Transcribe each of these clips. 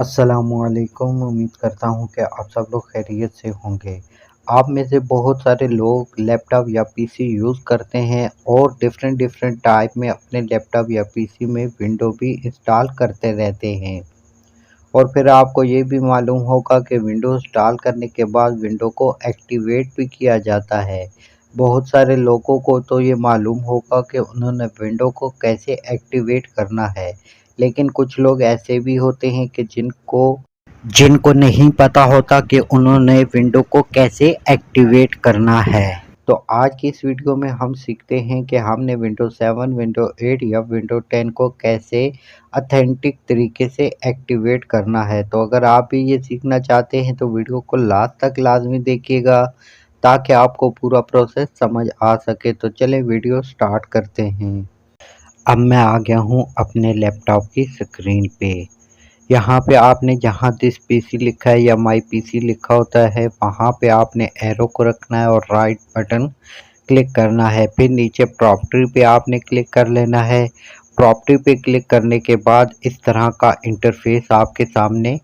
अस्सलामुअलैकुम। उम्मीद करता हूँ कि आप सब लोग खैरियत से होंगे। आप में से बहुत सारे लोग लैपटॉप या पीसी यूज़ करते हैं और डिफरेंट टाइप में अपने लैपटॉप या पीसी में विंडो भी इंस्टॉल करते रहते हैं। और फिर आपको ये भी मालूम होगा कि विंडो इंस्टॉल करने के बाद विंडो को एक्टिवेट भी किया जाता है। बहुत सारे लोगों को तो ये मालूम होगा कि उन्होंने विंडो को कैसे एक्टिवेट करना है, लेकिन कुछ लोग ऐसे भी होते हैं कि जिनको जिनको नहीं पता होता कि उन्होंने विंडो को कैसे एक्टिवेट करना है। तो आज की इस वीडियो में हम सीखते हैं कि हमने विंडो 7, विंडो 8 या विंडो 10 को कैसे ऑथेंटिक तरीके से एक्टिवेट करना है। तो अगर आप भी ये सीखना चाहते हैं तो वीडियो को लास्ट तक लाजमी देखिएगा ताकि आपको पूरा प्रोसेस समझ आ सके। तो चलें वीडियो स्टार्ट करते हैं। अब मैं आ गया हूँ अपने लैपटॉप की स्क्रीन पे। यहाँ पे आपने जहाँ दिस पीसी लिखा है या माई पीसी लिखा होता है वहाँ पे आपने एरो को रखना है और राइट बटन क्लिक करना है। फिर नीचे प्रॉपर्टी पे आपने क्लिक कर लेना है। प्रॉपर्टी पे क्लिक करने के बाद इस तरह का इंटरफेस आपके सामने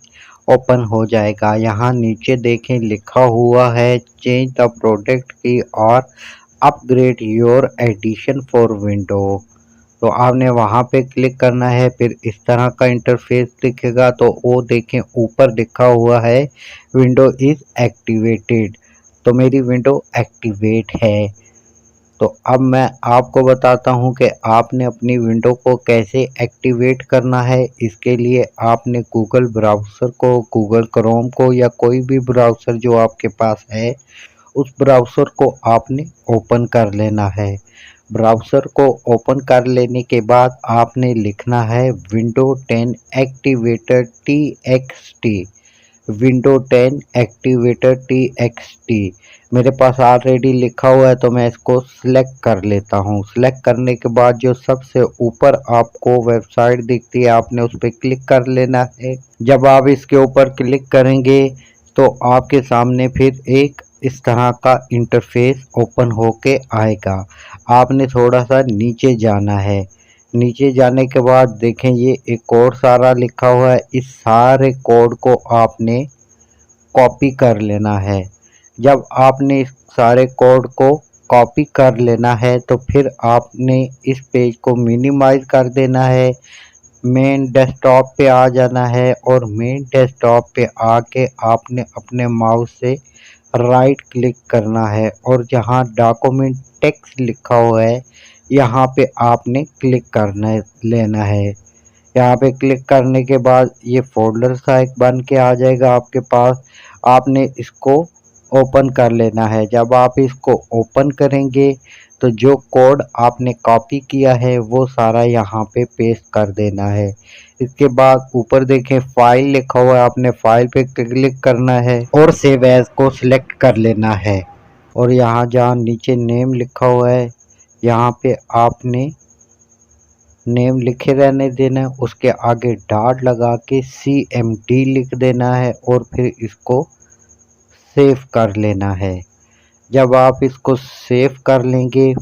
ओपन हो जाएगा। यहाँ नीचे देखें लिखा हुआ है चेंज द प्रोडक्ट की और upgrade your edition for window. तो आपने वहाँ पे क्लिक करना है। फिर इस तरह का इंटरफेस दिखेगा। तो वो देखें ऊपर लिखा हुआ है विंडो इज़ एक्टिवेटेड। तो मेरी विंडो एक्टिवेट है। तो अब मैं आपको बताता हूँ कि आपने अपनी विंडो को कैसे एक्टिवेट करना है। इसके लिए आपने गूगल ब्राउज़र को, गूगल क्रोम को या कोई भी ब्राउज़र जो आपके पास है उस ब्राउज़र को आपने ओपन कर लेना है। ब्राउज़र को ओपन कर लेने के बाद आपने लिखना है window 10 activator TXT। Window 10 activator TXT मेरे पास ऑलरेडी लिखा हुआ है तो मैं इसको सिलेक्ट कर लेता हूँ। सिलेक्ट करने के बाद जो सबसे ऊपर आपको वेबसाइट दिखती है आपने उस पर क्लिक कर लेना है। जब आप इसके ऊपर क्लिक करेंगे तो आपके सामने फिर एक इस तरह का इंटरफेस ओपन होके आएगा। आपने थोड़ा सा नीचे जाना है। नीचे जाने के बाद देखें ये एक और सारा लिखा हुआ है। इस सारे कोड को आपने कॉपी कर लेना है। जब आपने इस सारे कोड को कॉपी कर लेना है तो फिर आपने इस पेज को मिनिमाइज कर देना है। मेन डेस्कटॉप पे आ जाना है और मेन डेस्कटॉप पे आके आपने अपने माउस से राइट क्लिक करना है और जहां डॉक्यूमेंट टेक्स्ट लिखा हुआ है यहाँ पे आपने क्लिक करना लेना है। यहाँ पे क्लिक करने के बाद ये फोल्डर सा एक बन के आ जाएगा आपके पास। आपने इसको ओपन कर लेना है। जब आप इसको ओपन करेंगे तो जो कोड आपने कॉपी किया है वो सारा यहाँ पे पेस्ट कर देना है। इसके बाद ऊपर देखें फाइल लिखा हुआ है, आपने फाइल पे क्लिक करना है और सेव एज को सिलेक्ट कर लेना है। और यहाँ जहाँ नीचे नेम लिखा हुआ है यहाँ पे आपने नेम लिखे रहने देना है। उसके आगे डॉट लगा के CMD लिख देना है और फिर इसको सेव कर लेना है। जब आप इसको सेव कर लेंगे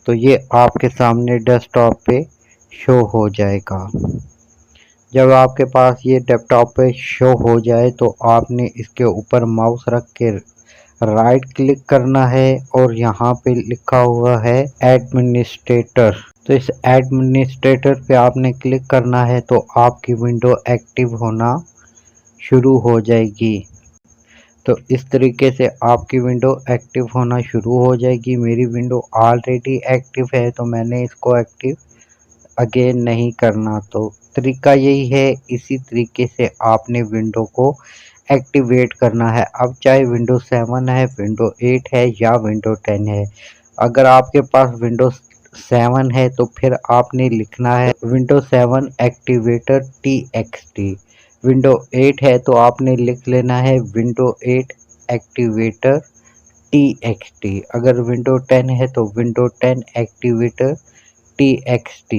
तो ये आपके सामने डेस्कटॉप पे शो हो जाएगा। जब आपके पास ये डेस्कटॉप पे शो हो जाए तो आपने इसके ऊपर माउस रख के राइट क्लिक करना है और यहाँ पे लिखा हुआ है एडमिनिस्ट्रेटर। तो इस एडमिनिस्ट्रेटर पे आपने क्लिक करना है तो आपकी विंडो एक्टिव होना शुरू हो जाएगी। तो इस तरीके से आपकी विंडो एक्टिव होना शुरू हो जाएगी। मेरी विंडो ऑलरेडी एक्टिव है तो मैंने इसको एक्टिव अगेन नहीं करना। तो तरीका यही है, इसी तरीके से आपने विंडो को एक्टिवेट करना है। अब चाहे विंडो 7 है, विंडो 8 है या विंडो 10 है। अगर आपके पास विंडो 7 है तो फिर आपने लिखना है विंडो 7 एक्टिवेटर TXT। विंडो 8 है तो आपने लिख लेना है विंडो 8 एक्टिवेटर TXT। अगर विंडो 10 है तो विंडो 10 एक्टिवेटर TXT।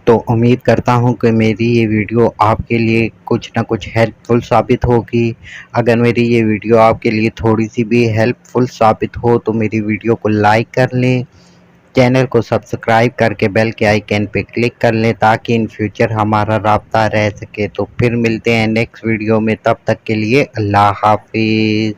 तो उम्मीद करता हूँ कि मेरी ये वीडियो आपके लिए कुछ ना कुछ हेल्पफुल साबित होगी। अगर मेरी ये वीडियो आपके लिए थोड़ी सी भी हेल्पफुल साबित हो तो मेरी वीडियो को लाइक कर लें चैनल को सब्सक्राइब करके बेल के आइकन पे क्लिक कर लें ताकि इन फ्यूचर हमारा राब्ता रह सके। तो फिर मिलते हैं नेक्स्ट वीडियो में, तब तक के लिए अल्लाह हाफिज़।